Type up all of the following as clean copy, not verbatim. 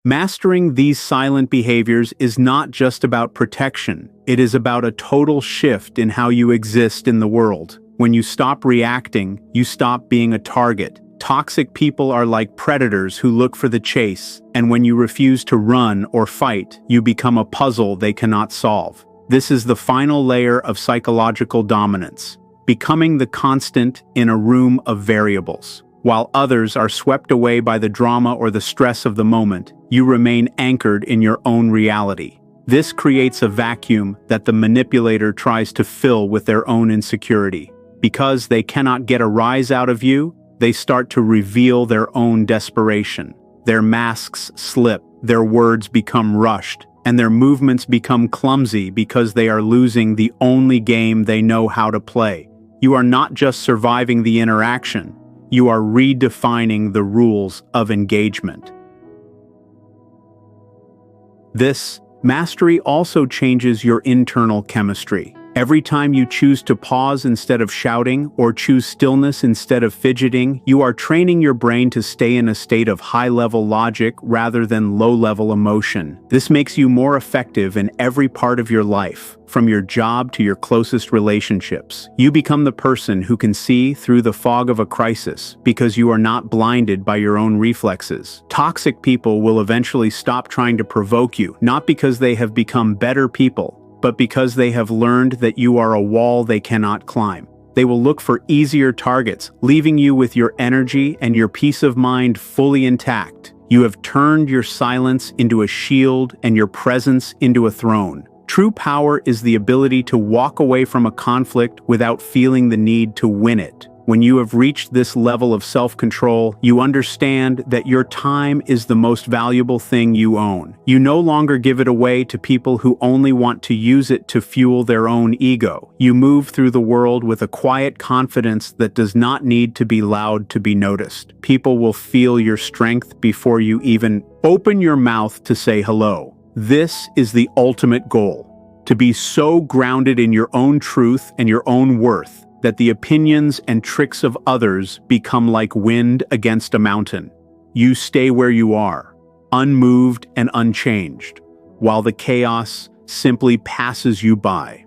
Mastering these silent behaviors is not just about protection, it is about a total shift in how you exist in the world. When you stop reacting, you stop being a target. Toxic people are like predators who look for the chase, and when you refuse to run or fight, you become a puzzle they cannot solve. This is the final layer of psychological dominance, becoming the constant in a room of variables. While others are swept away by the drama or the stress of the moment, you remain anchored in your own reality. This creates a vacuum that the manipulator tries to fill with their own insecurity. Because they cannot get a rise out of you, they start to reveal their own desperation. Their masks slip, their words become rushed, and their movements become clumsy because they are losing the only game they know how to play. You are not just surviving the interaction, you are redefining the rules of engagement. This mastery also changes your internal chemistry. Every time you choose to pause instead of shouting or choose stillness instead of fidgeting, you are training your brain to stay in a state of high-level logic rather than low-level emotion. This makes you more effective in every part of your life, from your job to your closest relationships. You become the person who can see through the fog of a crisis because you are not blinded by your own reflexes. Toxic people will eventually stop trying to provoke you, not because they have become better people, but because they have learned that you are a wall they cannot climb. They will look for easier targets, leaving you with your energy and your peace of mind fully intact. You have turned your silence into a shield and your presence into a throne. True power is the ability to walk away from a conflict without feeling the need to win it. When you have reached this level of self-control, you understand that your time is the most valuable thing you own. You no longer give it away to people who only want to use it to fuel their own ego. You move through the world with a quiet confidence that does not need to be loud to be noticed. People will feel your strength before you even open your mouth to say hello. This is the ultimate goal: to be so grounded in your own truth and your own worth that the opinions and tricks of others become like wind against a mountain. You stay where you are, unmoved and unchanged, while the chaos simply passes you by.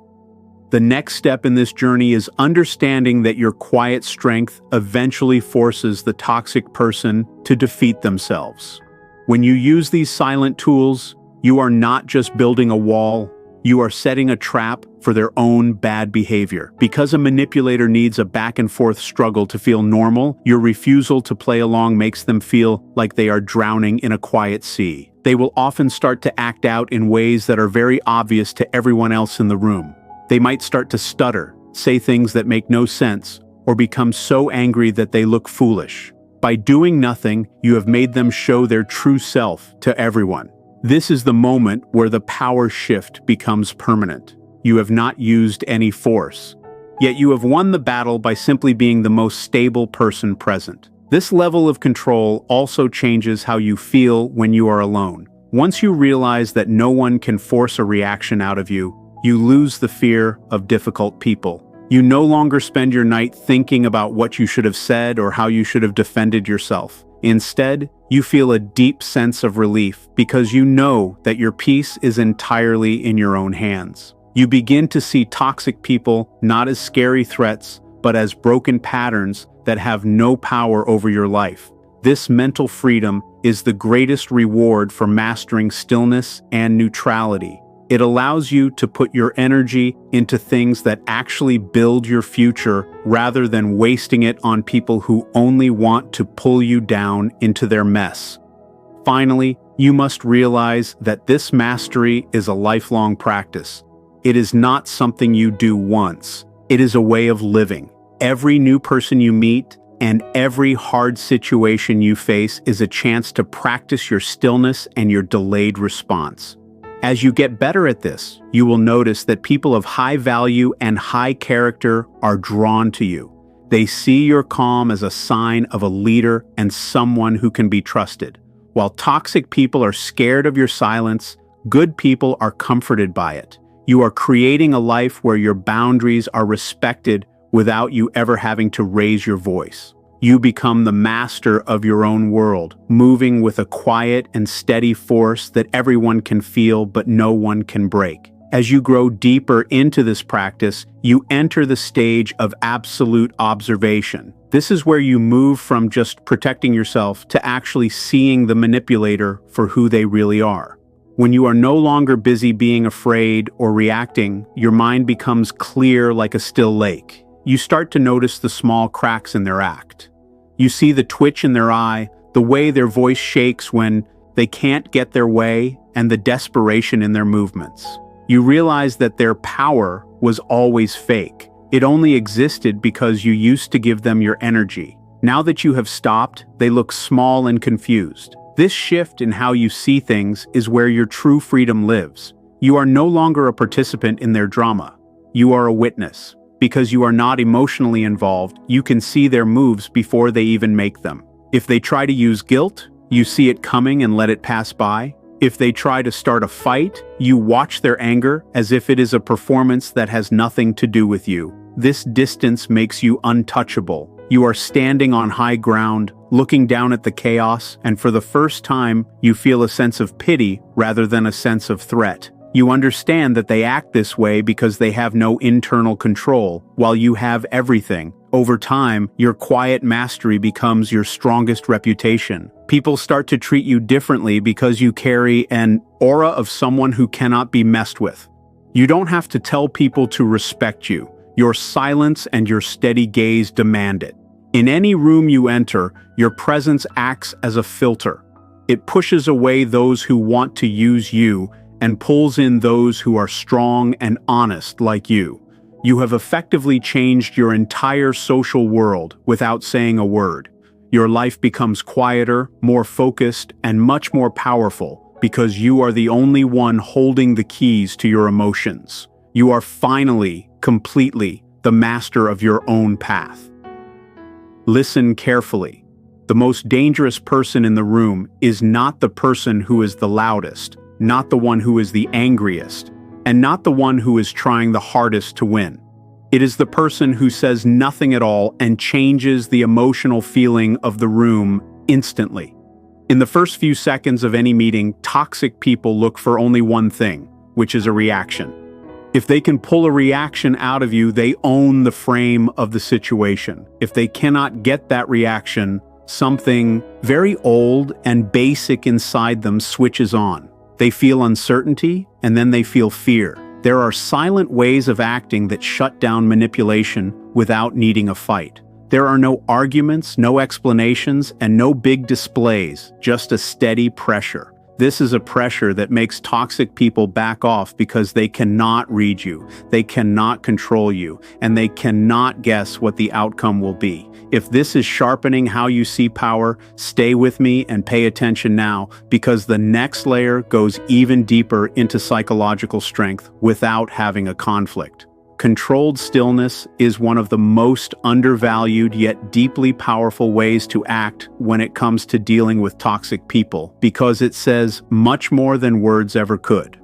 The next step in this journey is understanding that your quiet strength eventually forces the toxic person to defeat themselves. When you use these silent tools, you are not just building a wall, you are setting a trap for their own bad behavior. Because a manipulator needs a back-and-forth struggle to feel normal, your refusal to play along makes them feel like they are drowning in a quiet sea. They will often start to act out in ways that are very obvious to everyone else in the room. They might start to stutter, say things that make no sense, or become so angry that they look foolish. By doing nothing, you have made them show their true self to everyone. This is the moment where the power shift becomes permanent. You have not used any force, yet you have won the battle by simply being the most stable person present. This level of control also changes how you feel when you are alone. Once you realize that no one can force a reaction out of you, you lose the fear of difficult people. You no longer spend your night thinking about what you should have said or how you should have defended yourself. Instead, you feel a deep sense of relief because you know that your peace is entirely in your own hands. You begin to see toxic people not as scary threats, but as broken patterns that have no power over your life. This mental freedom is the greatest reward for mastering stillness and neutrality. It allows you to put your energy into things that actually build your future rather than wasting it on people who only want to pull you down into their mess. Finally, you must realize that this mastery is a lifelong practice. It is not something you do once. It is a way of living. Every new person you meet and every hard situation you face is a chance to practice your stillness and your delayed response. As you get better at this, you will notice that people of high value and high character are drawn to you. They see your calm as a sign of a leader and someone who can be trusted. While toxic people are scared of your silence, good people are comforted by it. You are creating a life where your boundaries are respected without you ever having to raise your voice. You become the master of your own world, moving with a quiet and steady force that everyone can feel but no one can break. As you grow deeper into this practice, you enter the stage of absolute observation. This is where you move from just protecting yourself to actually seeing the manipulator for who they really are. When you are no longer busy being afraid or reacting, your mind becomes clear like a still lake. You start to notice the small cracks in their act. You see the twitch in their eye, the way their voice shakes when they can't get their way, and the desperation in their movements. You realize that their power was always fake. It only existed because you used to give them your energy. Now that you have stopped, they look small and confused. This shift in how you see things is where your true freedom lives. You are no longer a participant in their drama. You are a witness. Because you are not emotionally involved, you can see their moves before they even make them. If they try to use guilt, you see it coming and let it pass by. If they try to start a fight, you watch their anger as if it is a performance that has nothing to do with you. This distance makes you untouchable. You are standing on high ground, looking down at the chaos, and for the first time, you feel a sense of pity rather than a sense of threat. You understand that they act this way because they have no internal control, while you have everything. Over time, your quiet mastery becomes your strongest reputation. People start to treat you differently because you carry an aura of someone who cannot be messed with. You don't have to tell people to respect you. Your silence and your steady gaze demand it. In any room you enter, your presence acts as a filter. It pushes away those who want to use you and pulls in those who are strong and honest like you. You have effectively changed your entire social world without saying a word. Your life becomes quieter, more focused, and much more powerful because you are the only one holding the keys to your emotions. You are finally, completely, the master of your own path. Listen carefully. The most dangerous person in the room is not the person who is the loudest, not the one who is the angriest, and not the one who is trying the hardest to win. It is the person who says nothing at all and changes the emotional feeling of the room instantly. In the first few seconds of any meeting, toxic people look for only one thing, which is a reaction. If they can pull a reaction out of you, they own the frame of the situation. If they cannot get that reaction, something very old and basic inside them switches on. They feel uncertainty, and then they feel fear. There are silent ways of acting that shut down manipulation without needing a fight. There are no arguments, no explanations, and no big displays, just a steady pressure. This is a pressure that makes toxic people back off because they cannot read you, they cannot control you, and they cannot guess what the outcome will be. If this is sharpening how you see power, stay with me and pay attention now, because the next layer goes even deeper into psychological strength without having a conflict. Controlled stillness is one of the most undervalued yet deeply powerful ways to act when it comes to dealing with toxic people, because it says much more than words ever could.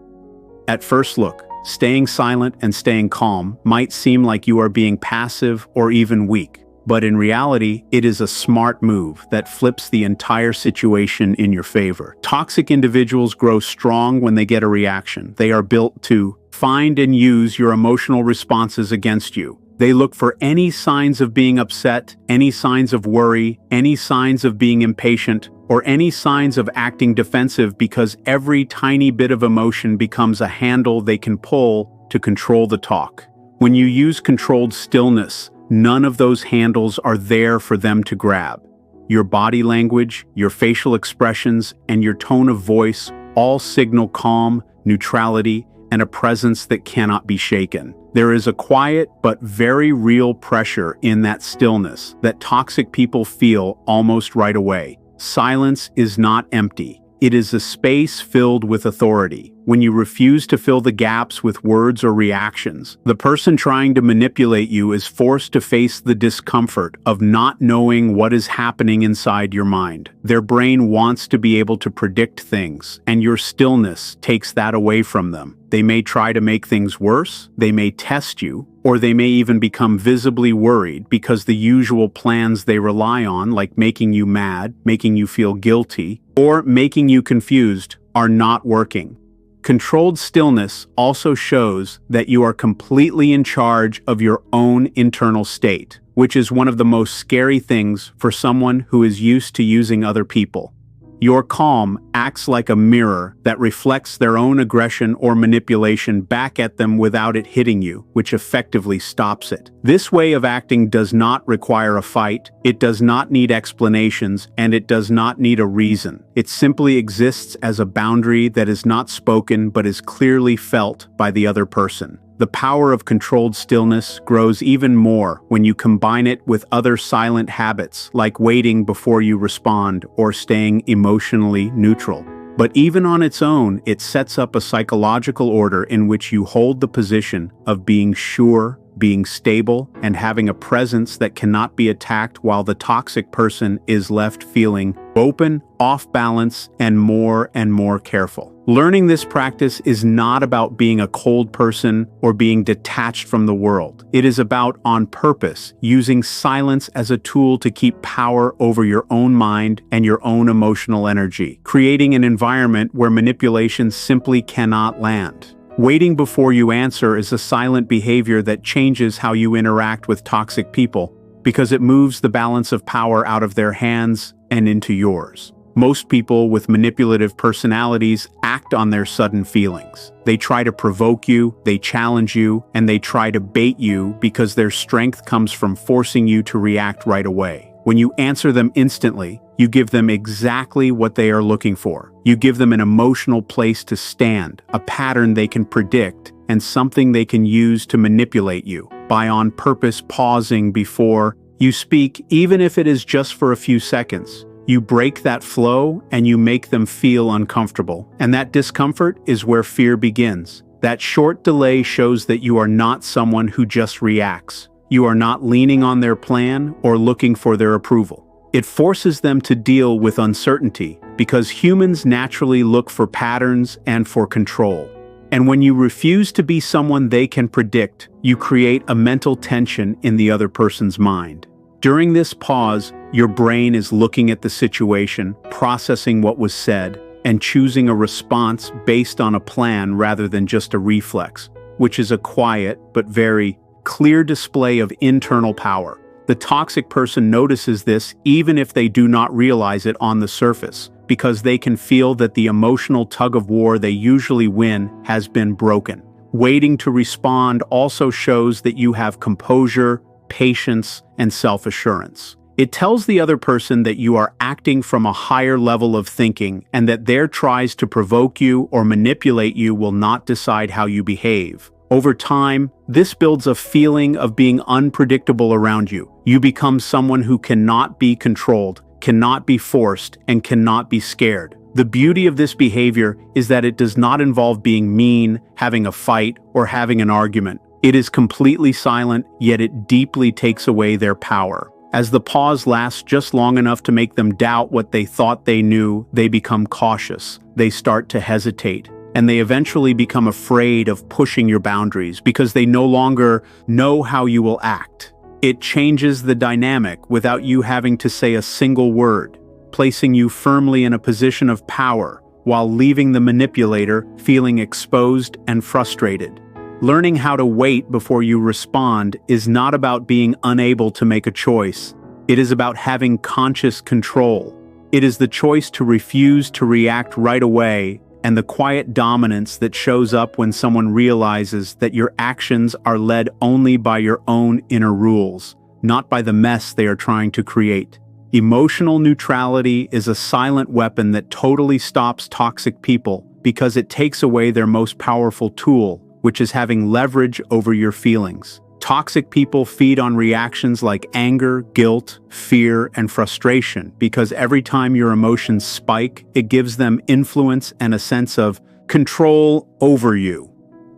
At first look, staying silent and staying calm might seem like you are being passive or even weak, but in reality, it is a smart move that flips the entire situation in your favor. Toxic individuals grow strong when they get a reaction. They are built to find and use your emotional responses against you. They look for any signs of being upset, any signs of worry, any signs of being impatient, or any signs of acting defensive, because every tiny bit of emotion becomes a handle they can pull to control the talk. When you use controlled stillness, none of those handles are there for them to grab. Your body language, your facial expressions, and your tone of voice all signal calm, neutrality, and a presence that cannot be shaken. There is a quiet but very real pressure in that stillness that toxic people feel almost right away. Silence is not empty. It is a space filled with authority. When you refuse to fill the gaps with words or reactions, the person trying to manipulate you is forced to face the discomfort of not knowing what is happening inside your mind. Their brain wants to be able to predict things, and your stillness takes that away from them. They may try to make things worse, they may test you, or they may even become visibly worried because the usual plans they rely on, like making you mad, making you feel guilty, or making you confused, are not working. Controlled stillness also shows that you are completely in charge of your own internal state, which is one of the most scary things for someone who is used to using other people. Your calm acts like a mirror that reflects their own aggression or manipulation back at them without it hitting you, which effectively stops it. This way of acting does not require a fight, it does not need explanations, and it does not need a reason. It simply exists as a boundary that is not spoken but is clearly felt by the other person. The power of controlled stillness grows even more when you combine it with other silent habits like waiting before you respond or staying emotionally neutral. But even on its own, it sets up a psychological order in which you hold the position of being sure, being stable, and having a presence that cannot be attacked while the toxic person is left feeling open, off balance, and more careful. Learning this practice is not about being a cold person or being detached from the world. It is about, on purpose, using silence as a tool to keep power over your own mind and your own emotional energy, creating an environment where manipulation simply cannot land. Waiting before you answer is a silent behavior that changes how you interact with toxic people because it moves the balance of power out of their hands and into yours. Most people with manipulative personalities act on their sudden feelings. They try to provoke you, they challenge you, and they try to bait you because their strength comes from forcing you to react right away. When you answer them instantly, you give them exactly what they are looking for. You give them an emotional place to stand, a pattern they can predict, and something they can use to manipulate you. By on purpose pausing before you speak, even if it is just for a few seconds, you break that flow and you make them feel uncomfortable. And that discomfort is where fear begins. That short delay shows that you are not someone who just reacts. You are not leaning on their plan or looking for their approval. It forces them to deal with uncertainty because humans naturally look for patterns and for control. And when you refuse to be someone they can predict, you create a mental tension in the other person's mind. During this pause, your brain is looking at the situation, processing what was said, and choosing a response based on a plan rather than just a reflex, which is a quiet but very clear display of internal power. The toxic person notices this even if they do not realize it on the surface, because they can feel that the emotional tug-of-war they usually win has been broken. Waiting to respond also shows that you have composure, patience, and self-assurance. It tells the other person that you are acting from a higher level of thinking and that their tries to provoke you or manipulate you will not decide how you behave. Over time, this builds a feeling of being unpredictable around you. You become someone who cannot be controlled, cannot be forced, and cannot be scared. The beauty of this behavior is that it does not involve being mean, having a fight, or having an argument. It is completely silent, yet it deeply takes away their power. As the pause lasts just long enough to make them doubt what they thought they knew, they become cautious. They start to hesitate. And they eventually become afraid of pushing your boundaries because they no longer know how you will act. It changes the dynamic without you having to say a single word, placing you firmly in a position of power while leaving the manipulator feeling exposed and frustrated. Learning how to wait before you respond is not about being unable to make a choice. It is about having conscious control. It is the choice to refuse to react right away and the quiet dominance that shows up when someone realizes that your actions are led only by your own inner rules, not by the mess they are trying to create. Emotional neutrality is a silent weapon that totally stops toxic people because it takes away their most powerful tool, which is having leverage over your feelings. Toxic people feed on reactions like anger, guilt, fear, and frustration because every time your emotions spike, it gives them influence and a sense of control over you.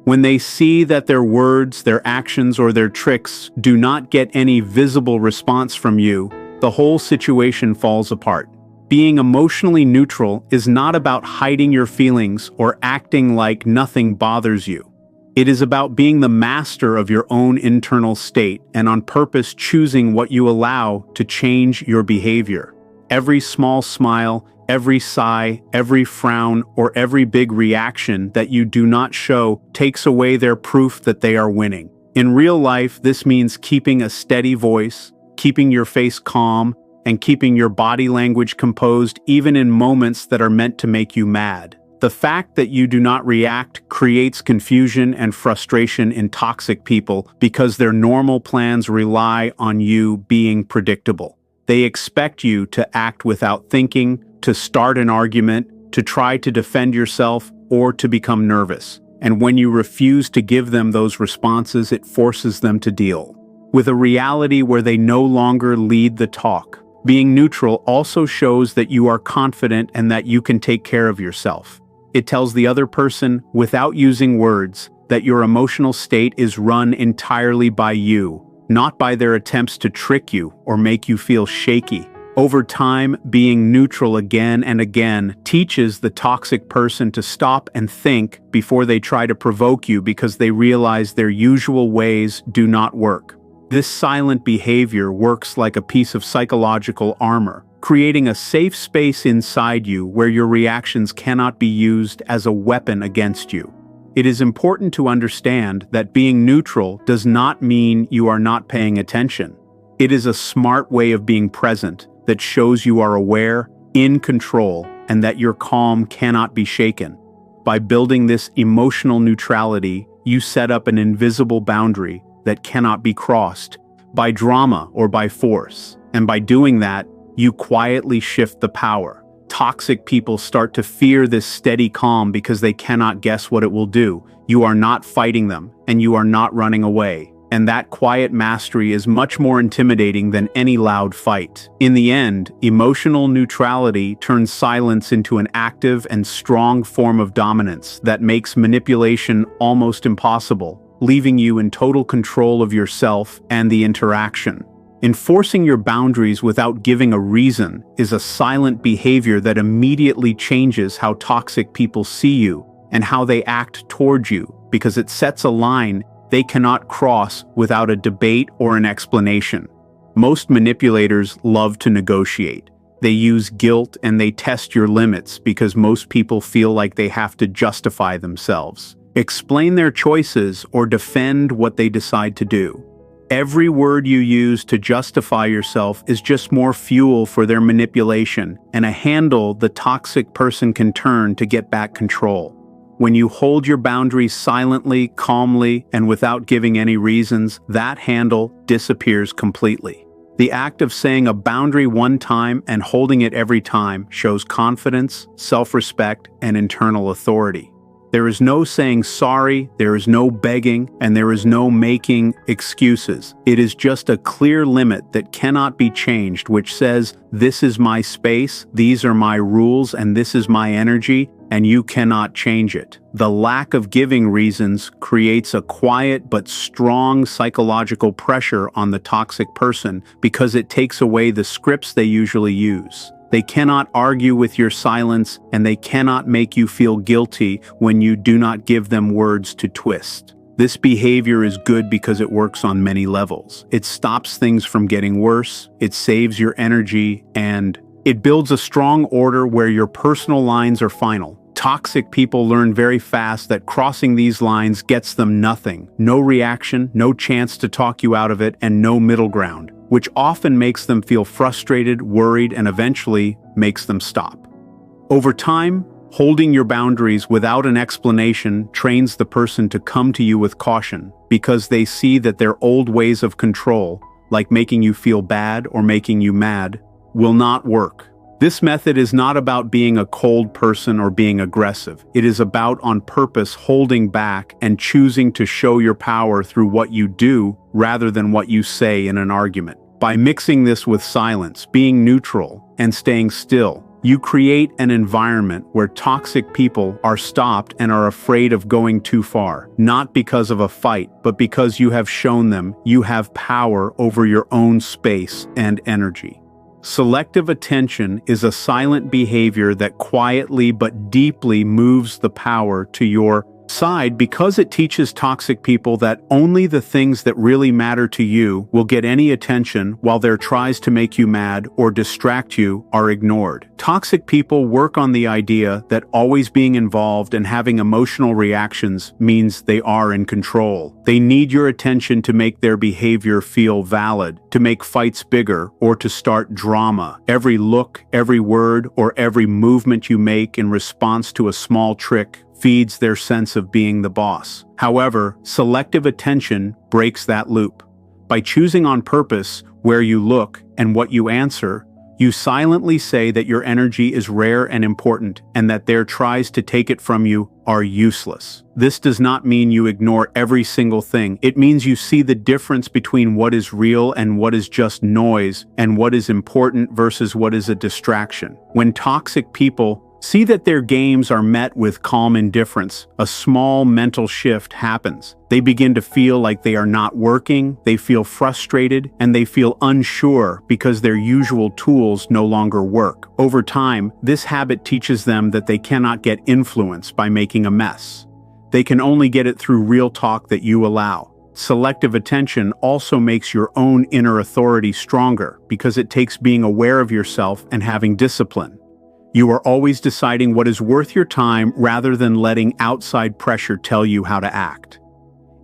When they see that their words, their actions, or their tricks do not get any visible response from you, the whole situation falls apart. Being emotionally neutral is not about hiding your feelings or acting like nothing bothers you. It is about being the master of your own internal state and on purpose choosing what you allow to change your behavior. Every small smile, every sigh, every frown, or every big reaction that you do not show takes away their proof that they are winning. In real life, this means keeping a steady voice, keeping your face calm, and keeping your body language composed even in moments that are meant to make you mad. The fact that you do not react creates confusion and frustration in toxic people because their normal plans rely on you being predictable. They expect you to act without thinking, to start an argument, to try to defend yourself, or to become nervous. And when you refuse to give them those responses, it forces them to deal with a reality where they no longer lead the talk. Being neutral also shows that you are confident and that you can take care of yourself. It tells the other person, without using words, that your emotional state is run entirely by you, not by their attempts to trick you or make you feel shaky. Over time, being neutral again and again teaches the toxic person to stop and think before they try to provoke you because they realize their usual ways do not work. This silent behavior works like a piece of psychological armor, creating a safe space inside you where your reactions cannot be used as a weapon against you. It is important to understand that being neutral does not mean you are not paying attention. It is a smart way of being present that shows you are aware, in control, and that your calm cannot be shaken. By building this emotional neutrality, you set up an invisible boundary that cannot be crossed by drama or by force. And by doing that, you quietly shift the power. Toxic people start to fear this steady calm because they cannot guess what it will do. You are not fighting them, and you are not running away. And that quiet mastery is much more intimidating than any loud fight. In the end, emotional neutrality turns silence into an active and strong form of dominance that makes manipulation almost impossible, leaving you in total control of yourself and the interaction. Enforcing your boundaries without giving a reason is a silent behavior that immediately changes how toxic people see you and how they act towards you, because it sets a line they cannot cross without a debate or an explanation. Most manipulators love to negotiate. They use guilt and they test your limits because most people feel like they have to justify themselves, explain their choices, or defend what they decide to do. Every word you use to justify yourself is just more fuel for their manipulation and a handle the toxic person can turn to get back control. When you hold your boundaries silently, calmly, and without giving any reasons, that handle disappears completely. The act of saying a boundary one time and holding it every time shows confidence, self-respect, and internal authority. There is no saying sorry, there is no begging, and there is no making excuses. It is just a clear limit that cannot be changed, which says, this is my space, these are my rules, and this is my energy, and you cannot change it. The lack of giving reasons creates a quiet but strong psychological pressure on the toxic person because it takes away the scripts they usually use. They cannot argue with your silence, and they cannot make you feel guilty when you do not give them words to twist. This behavior is good because it works on many levels. It stops things from getting worse, it saves your energy, and it builds a strong order where your personal lines are final. Toxic people learn very fast that crossing these lines gets them nothing. No reaction, no chance to talk you out of it, and no middle ground, which often makes them feel frustrated, worried, and eventually makes them stop. Over time, holding your boundaries without an explanation trains the person to come to you with caution because they see that their old ways of control, like making you feel bad or making you mad, will not work. This method is not about being a cold person or being aggressive. It is about on purpose holding back and choosing to show your power through what you do rather than what you say in an argument. By mixing this with silence, being neutral, and staying still, you create an environment where toxic people are stopped and are afraid of going too far, not because of a fight, but because you have shown them you have power over your own space and energy. Selective attention is a silent behavior that quietly but deeply moves the power to your side because it teaches toxic people that only the things that really matter to you will get any attention, while their tries to make you mad or distract you are ignored. Toxic people work on the idea that always being involved and having emotional reactions means they are in control. They need your attention to make their behavior feel valid, to make fights bigger, or to start drama. Every look, every word, or every movement you make in response to a small trick feeds their sense of being the boss. However, selective attention breaks that loop. By choosing on purpose where you look and what you answer, you silently say that your energy is rare and important, and that their tries to take it from you are useless. This does not mean you ignore every single thing. It means you see the difference between what is real and what is just noise, and what is important versus what is a distraction. When toxic people see that their games are met with calm indifference, a small mental shift happens. They begin to feel like they are not working, they feel frustrated, and they feel unsure because their usual tools no longer work. Over time, this habit teaches them that they cannot get influence by making a mess. They can only get it through real talk that you allow. Selective attention also makes your own inner authority stronger because it takes being aware of yourself and having discipline. You are always deciding what is worth your time rather than letting outside pressure tell you how to act.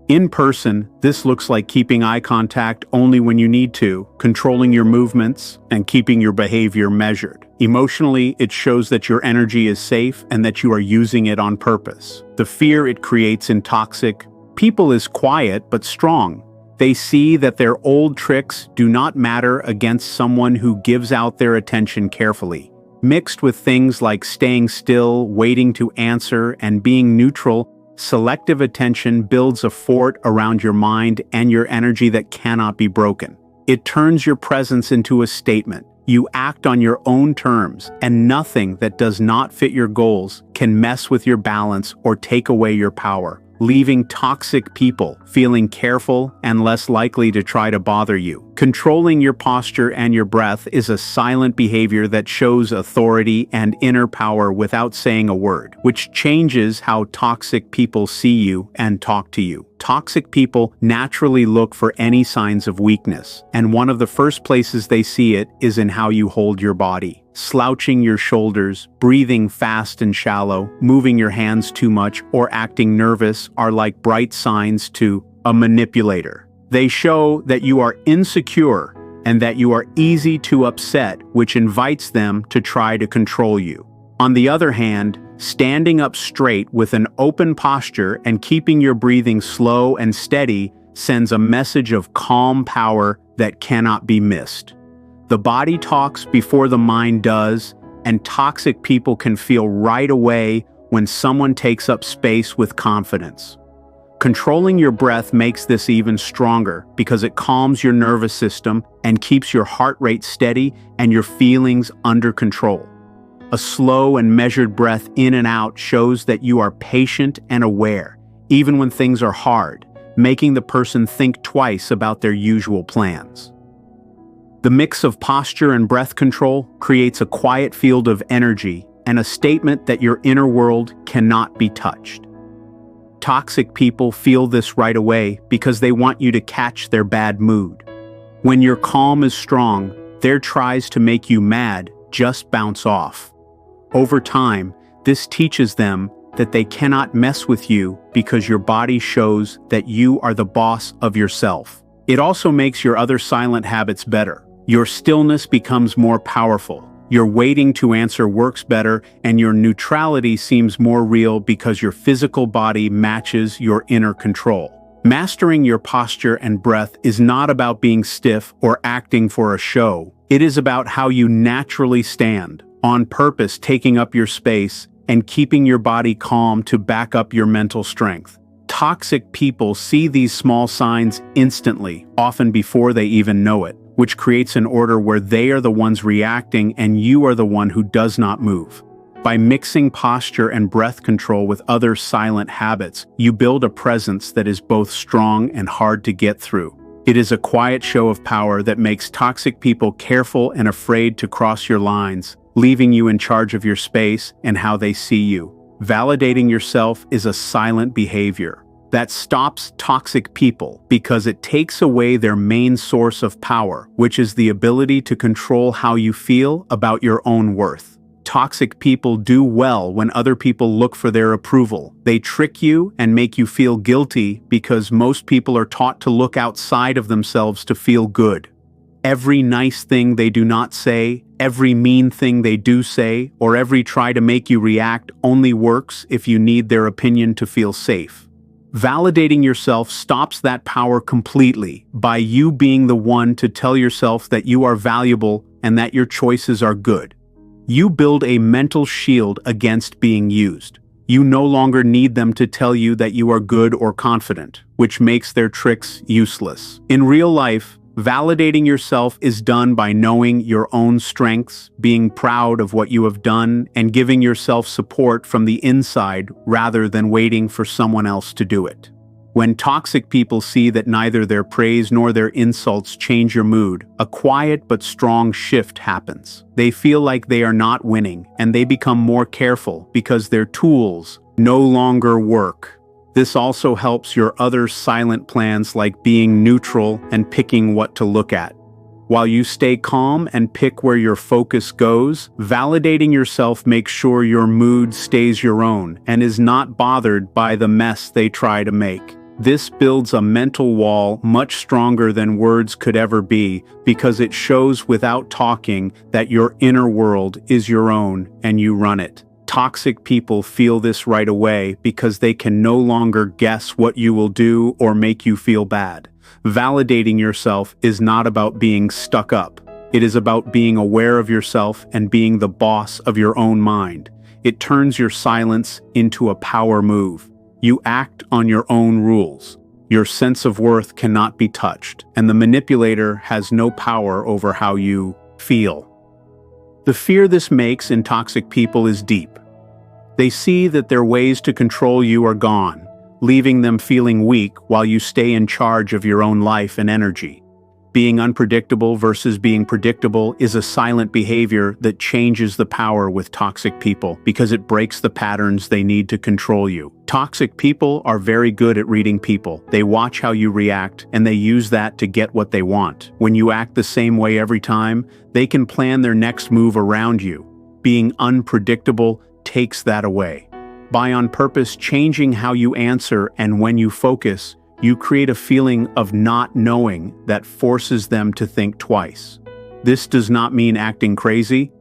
In person, this looks like keeping eye contact only when you need to, controlling your movements, and keeping your behavior measured. Emotionally, it shows that your energy is safe and that you are using it on purpose. The fear it creates in toxic people is quiet but strong. They see that their old tricks do not matter against someone who gives out their attention carefully. Mixed with things like staying still, waiting to answer, and being neutral, selective attention builds a fort around your mind and your energy that cannot be broken. It turns your presence into a statement. You act on your own terms, and nothing that does not fit your goals can mess with your balance or take away your power, leaving toxic people feeling careful and less likely to try to bother you. Controlling your posture and your breath is a silent behavior that shows authority and inner power without saying a word, which changes how toxic people see you and talk to you. Toxic people naturally look for any signs of weakness, and one of the first places they see it is in how you hold your body. Slouching your shoulders, breathing fast and shallow, moving your hands too much, or acting nervous are like bright signs to a manipulator. They show that you are insecure and that you are easy to upset, which invites them to try to control you. On the other hand, standing up straight with an open posture and keeping your breathing slow and steady sends a message of calm power that cannot be missed. The body talks before the mind does, and toxic people can feel right away when someone takes up space with confidence. Controlling your breath makes this even stronger because it calms your nervous system and keeps your heart rate steady and your feelings under control. A slow and measured breath in and out shows that you are patient and aware, even when things are hard, making the person think twice about their usual plans. The mix of posture and breath control creates a quiet field of energy and a statement that your inner world cannot be touched. Toxic people feel this right away because they want you to catch their bad mood. When your calm is strong, their tries to make you mad just bounce off. Over time, this teaches them that they cannot mess with you because your body shows that you are the boss of yourself. It also makes your other silent habits better. Your stillness becomes more powerful. Your waiting to answer works better, and your neutrality seems more real because your physical body matches your inner control. Mastering your posture and breath is not about being stiff or acting for a show. It is about how you naturally stand, on purpose taking up your space and keeping your body calm to back up your mental strength. Toxic people see these small signs instantly, often before they even know it, which creates an order where they are the ones reacting and you are the one who does not move. By mixing posture and breath control with other silent habits, you build a presence that is both strong and hard to get through. It is a quiet show of power that makes toxic people careful and afraid to cross your lines, leaving you in charge of your space and how they see you. Validating yourself is a silent behavior that stops toxic people because it takes away their main source of power, which is the ability to control how you feel about your own worth. Toxic people do well when other people look for their approval. They trick you and make you feel guilty because most people are taught to look outside of themselves to feel good. Every nice thing they do not say, every mean thing they do say, or every try to make you react only works if you need their opinion to feel safe. Validating yourself stops that power completely by you being the one to tell yourself that you are valuable and that your choices are good. You build a mental shield against being used. You no longer need them to tell you that you are good or confident, which makes their tricks useless. In real life, validating yourself is done by knowing your own strengths, being proud of what you have done, and giving yourself support from the inside rather than waiting for someone else to do it. When toxic people see that neither their praise nor their insults change your mood, a quiet but strong shift happens. They feel like they are not winning, and they become more careful because their tools no longer work. This also helps your other silent plans like being neutral and picking what to look at. While you stay calm and pick where your focus goes, validating yourself makes sure your mood stays your own and is not bothered by the mess they try to make. This builds a mental wall much stronger than words could ever be because it shows without talking that your inner world is your own and you run it. Toxic people feel this right away because they can no longer guess what you will do or make you feel bad. Validating yourself is not about being stuck up. It is about being aware of yourself and being the boss of your own mind. It turns your silence into a power move. You act on your own rules. Your sense of worth cannot be touched, and the manipulator has no power over how you feel. The fear this makes in toxic people is deep. They see that their ways to control you are gone, leaving them feeling weak while you stay in charge of your own life and energy. Being unpredictable versus being predictable is a silent behavior that changes the power with toxic people because it breaks the patterns they need to control you. Toxic people are very good at reading people. They watch how you react and they use that to get what they want. When you act the same way every time, they can plan their next move around you. Being unpredictable takes that away. By on purpose changing how you answer and when you focus, you create a feeling of not knowing that forces them to think twice. This does not mean acting crazy.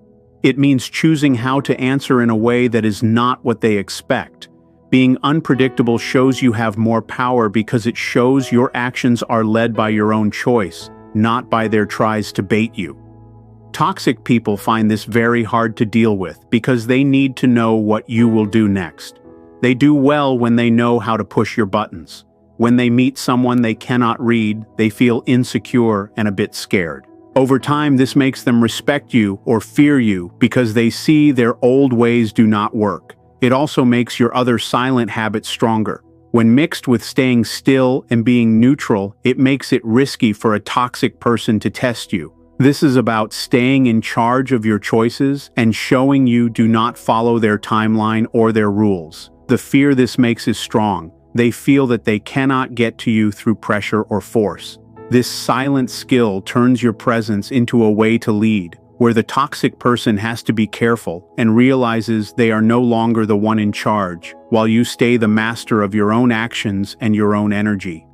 It means choosing how to answer in a way that is not what they expect. Being unpredictable shows you have more power because it shows your actions are led by your own choice, not by their tries to bait you. Toxic people find this very hard to deal with because they need to know what you will do next. They do well when they know how to push your buttons. When they meet someone they cannot read, they feel insecure and a bit scared. Over time, this makes them respect you or fear you because they see their old ways do not work. It also makes your other silent habits stronger. When mixed with staying still and being neutral, it makes it risky for a toxic person to test you. This is about staying in charge of your choices and showing you do not follow their timeline or their rules. The fear this makes is strong. They feel that they cannot get to you through pressure or force. This silent skill turns your presence into a way to lead, where the toxic person has to be careful and realizes they are no longer the one in charge, while you stay the master of your own actions and your own energy.